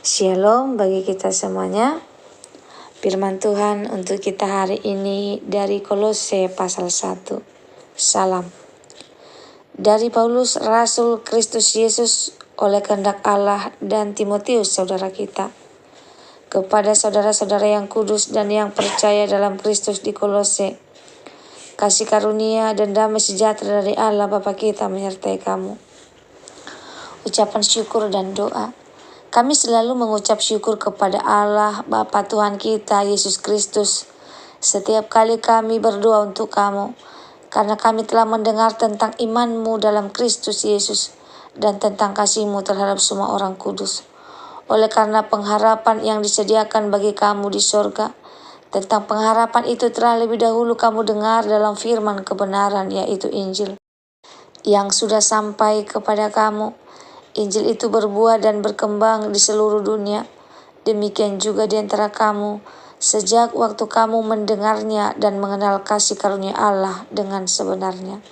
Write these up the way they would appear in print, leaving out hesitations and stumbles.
Shalom bagi kita semuanya. Firman Tuhan untuk kita hari ini dari Kolose pasal 1. Salam. Dari Paulus, Rasul Kristus Yesus oleh kehendak Allah, dan Timotius saudara kita. Kepada saudara-saudara yang kudus dan yang percaya dalam Kristus di Kolose, kasih karunia dan damai sejahtera dari Allah Bapa kita menyertai kamu. Ucapan syukur dan doa. Kami selalu mengucap syukur kepada Allah Bapa Tuhan kita Yesus Kristus setiap kali kami berdoa untuk kamu, karena kami telah mendengar tentang imanmu dalam Kristus Yesus dan tentang kasihmu terhadap semua orang kudus. Oleh karena pengharapan yang disediakan bagi kamu di sorga, tentang pengharapan itu telah lebih dahulu kamu dengar dalam firman kebenaran, yaitu Injil, yang sudah sampai kepada kamu. Injil itu berbuah dan berkembang di seluruh dunia. Demikian juga di antara kamu, sejak waktu kamu mendengarnya dan mengenal kasih karunia Allah dengan sebenarnya.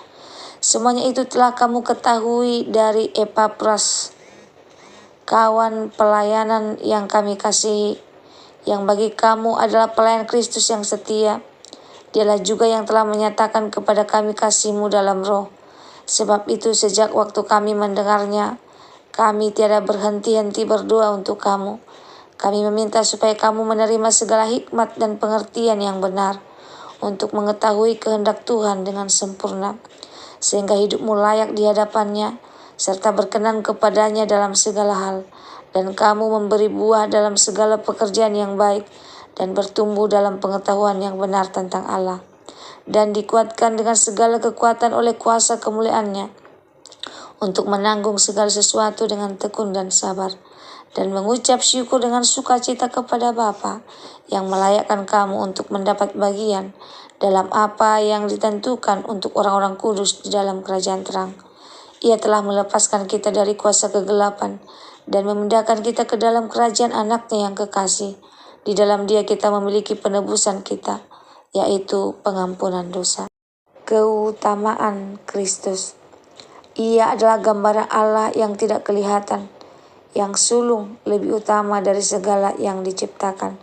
Semuanya itu telah kamu ketahui dari Epapras, kawan pelayanan yang kami kasihi, yang bagi kamu adalah pelayan Kristus yang setia. Dialah juga yang telah menyatakan kepada kami kasih-Mu dalam roh. Sebab itu sejak waktu kami mendengarnya, kami tiada berhenti-henti berdoa untuk kamu. Kami meminta supaya kamu menerima segala hikmat dan pengertian yang benar, untuk mengetahui kehendak Tuhan dengan sempurna, sehingga hidupmu layak di hadapannya, serta berkenan kepadanya dalam segala hal, dan kamu memberi buah dalam segala pekerjaan yang baik, dan bertumbuh dalam pengetahuan yang benar tentang Allah, dan dikuatkan dengan segala kekuatan oleh kuasa kemuliaan-Nya, untuk menanggung segala sesuatu dengan tekun dan sabar, dan mengucap syukur dengan sukacita kepada Bapa yang melayakkan kamu untuk mendapat bagian dalam apa yang ditentukan untuk orang-orang kudus di dalam kerajaan terang. Ia telah melepaskan kita dari kuasa kegelapan dan memindahkan kita ke dalam kerajaan Anak-Nya yang kekasih. Di dalam Dia kita memiliki penebusan kita, yaitu pengampunan dosa. Keutamaan Kristus. Ia adalah gambaran Allah yang tidak kelihatan, yang sulung lebih utama dari segala yang diciptakan.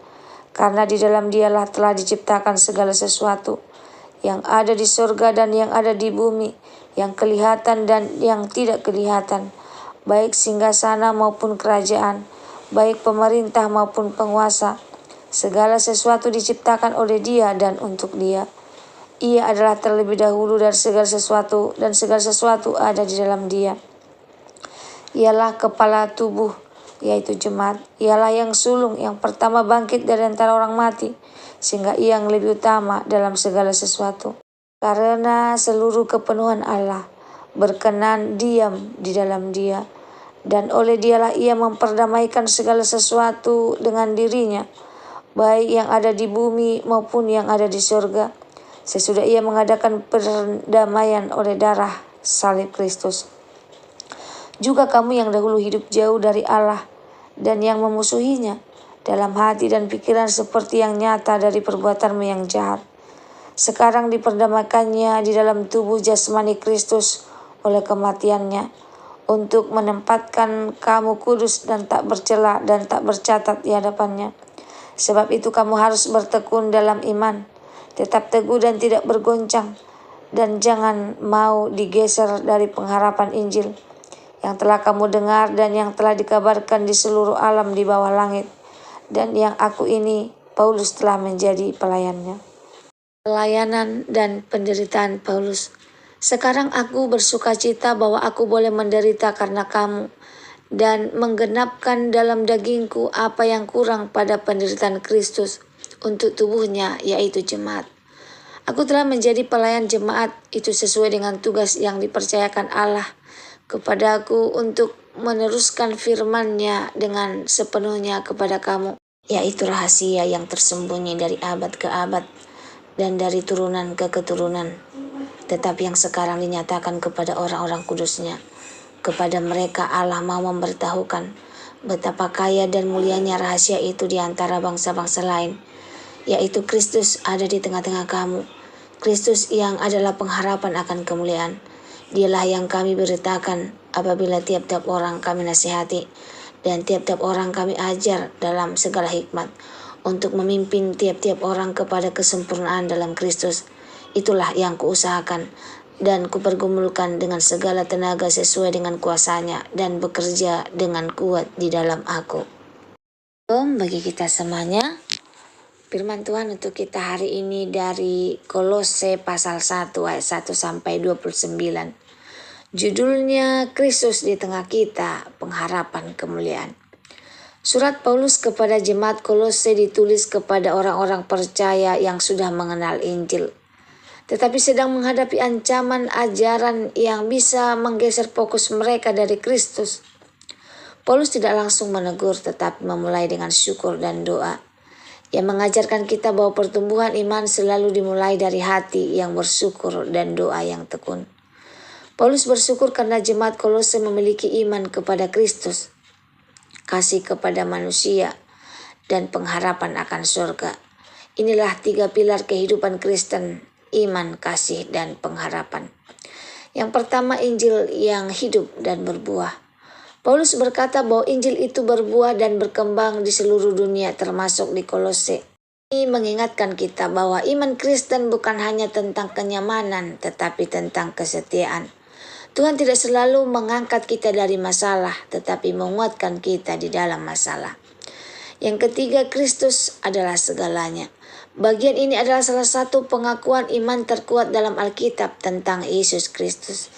Karena di dalam Dialah telah diciptakan segala sesuatu, yang ada di surga dan yang ada di bumi, yang kelihatan dan yang tidak kelihatan, baik singgasana maupun kerajaan, baik pemerintah maupun penguasa. Segala sesuatu diciptakan oleh Dia dan untuk Dia. Ia adalah terlebih dahulu dari segala sesuatu, dan segala sesuatu ada di dalam Dia. Ialah kepala tubuh, yaitu jemaat. Ialah yang sulung, yang pertama bangkit dari antara orang mati, sehingga Ia yang lebih utama dalam segala sesuatu. Karena seluruh kepenuhan Allah berkenan diam di dalam Dia, dan oleh Dialah Ia memperdamaikan segala sesuatu dengan dirinya, baik yang ada di bumi maupun yang ada di surga, sesudah Ia mengadakan perdamaian oleh darah salib Kristus. Juga kamu yang dahulu hidup jauh dari Allah dan yang memusuhinya dalam hati dan pikiran seperti yang nyata dari perbuatanmu yang jahat, sekarang diperdamaikannya di dalam tubuh jasmani Kristus oleh kematiannya, untuk menempatkan kamu kudus dan tak bercela dan tak bercatat di hadapannya. Sebab itu kamu harus bertekun dalam iman, tetap teguh dan tidak bergoncang, dan jangan mau digeser dari pengharapan Injil yang telah kamu dengar dan yang telah dikabarkan di seluruh alam di bawah langit, dan yang aku ini, Paulus, telah menjadi pelayannya. Pelayanan dan penderitaan Paulus. Sekarang aku bersukacita bahwa aku boleh menderita karena kamu, dan menggenapkan dalam dagingku apa yang kurang pada penderitaan Kristus untuk tubuhnya, yaitu jemaat. Aku telah menjadi pelayan jemaat itu sesuai dengan tugas yang dipercayakan Allah kepadaku untuk meneruskan firman-Nya dengan sepenuhnya kepada kamu, yaitu rahasia yang tersembunyi dari abad ke abad dan dari turunan ke keturunan, tetapi yang sekarang dinyatakan kepada orang-orang kudus-Nya. Kepada mereka Allah mau memberitahukan betapa kaya dan mulianya rahasia itu di antara bangsa-bangsa lain, yaitu Kristus ada di tengah-tengah kamu. Kristus yang adalah pengharapan akan kemuliaan. Dialah yang kami beritakan apabila tiap-tiap orang kami nasihati dan tiap-tiap orang kami ajar dalam segala hikmat, untuk memimpin tiap-tiap orang kepada kesempurnaan dalam Kristus. Itulah yang kuusahakan dan kupergumulkan dengan segala tenaga sesuai dengan kuasanya, dan bekerja dengan kuat di dalam aku. Bagi kita semuanya, firman Tuhan untuk kita hari ini dari Kolose pasal 1 ayat 1 sampai 29. Judulnya Kristus di tengah kita, pengharapan kemuliaan. Surat Paulus kepada jemaat Kolose ditulis kepada orang-orang percaya yang sudah mengenal Injil, tetapi sedang menghadapi ancaman ajaran yang bisa menggeser fokus mereka dari Kristus. Paulus tidak langsung menegur, tetapi memulai dengan syukur dan doa, yang mengajarkan kita bahwa pertumbuhan iman selalu dimulai dari hati yang bersyukur dan doa yang tekun. Paulus bersyukur karena jemaat Kolose memiliki iman kepada Kristus, kasih kepada manusia, dan pengharapan akan surga. Inilah 3 pilar kehidupan Kristen: iman, kasih, dan pengharapan. Yang pertama, Injil yang hidup dan berbuah. Paulus berkata bahwa Injil itu berbuah dan berkembang di seluruh dunia, termasuk di Kolose. Ini mengingatkan kita bahwa iman Kristen bukan hanya tentang kenyamanan, tetapi tentang kesetiaan. Tuhan tidak selalu mengangkat kita dari masalah, tetapi menguatkan kita di dalam masalah. Yang ketiga, Kristus adalah segalanya. Bagian ini adalah salah satu pengakuan iman terkuat dalam Alkitab tentang Yesus Kristus.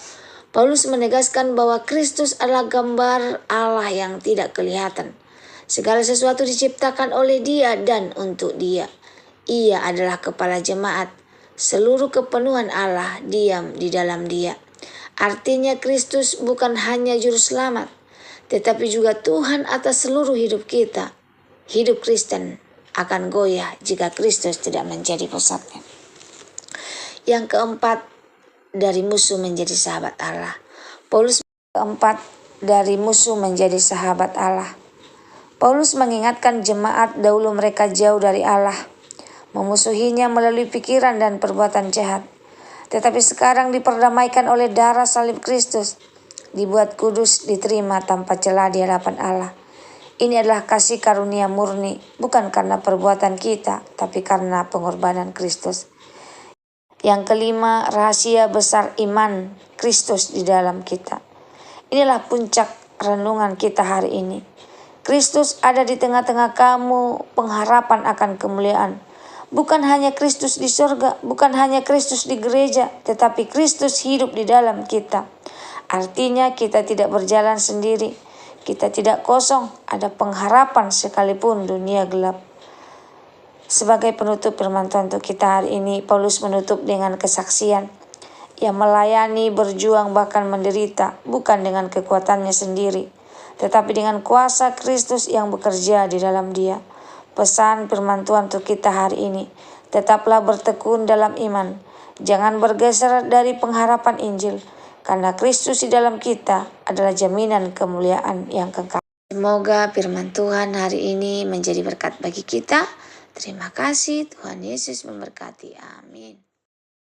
Paulus menegaskan bahwa Kristus adalah gambar Allah yang tidak kelihatan. Segala sesuatu diciptakan oleh Dia dan untuk Dia. Ia adalah kepala jemaat. Seluruh kepenuhan Allah diam di dalam Dia. Artinya Kristus bukan hanya juru selamat, tetapi juga Tuhan atas seluruh hidup kita. Hidup Kristen akan goyah jika Kristus tidak menjadi pusatnya. Yang keempat, dari musuh menjadi sahabat Allah. Dari musuh menjadi sahabat Allah. Paulus mengingatkan jemaat dahulu mereka jauh dari Allah, memusuhinya melalui pikiran dan perbuatan jahat. Tetapi sekarang diperdamaikan oleh darah salib Kristus, dibuat kudus, diterima tanpa celah di hadapan Allah. Ini adalah kasih karunia murni, bukan karena perbuatan kita, tapi karena pengorbanan Kristus. Yang kelima, rahasia besar iman Kristus di dalam kita. Inilah puncak renungan kita hari ini. Kristus ada di tengah-tengah kamu, pengharapan akan kemuliaan. Bukan hanya Kristus di surga, bukan hanya Kristus di gereja, tetapi Kristus hidup di dalam kita. Artinya kita tidak berjalan sendiri, kita tidak kosong, ada pengharapan sekalipun dunia gelap. Sebagai penutup firman Tuhan untuk kita hari ini, Paulus menutup dengan kesaksian. Ia melayani, berjuang, bahkan menderita, bukan dengan kekuatannya sendiri, tetapi dengan kuasa Kristus yang bekerja di dalam dia. Pesan firman Tuhan untuk kita hari ini, tetaplah bertekun dalam iman. Jangan bergeser dari pengharapan Injil, karena Kristus di dalam kita adalah jaminan kemuliaan yang kekal. Semoga firman Tuhan hari ini menjadi berkat bagi kita. Terima kasih, Tuhan Yesus memberkati. Amin.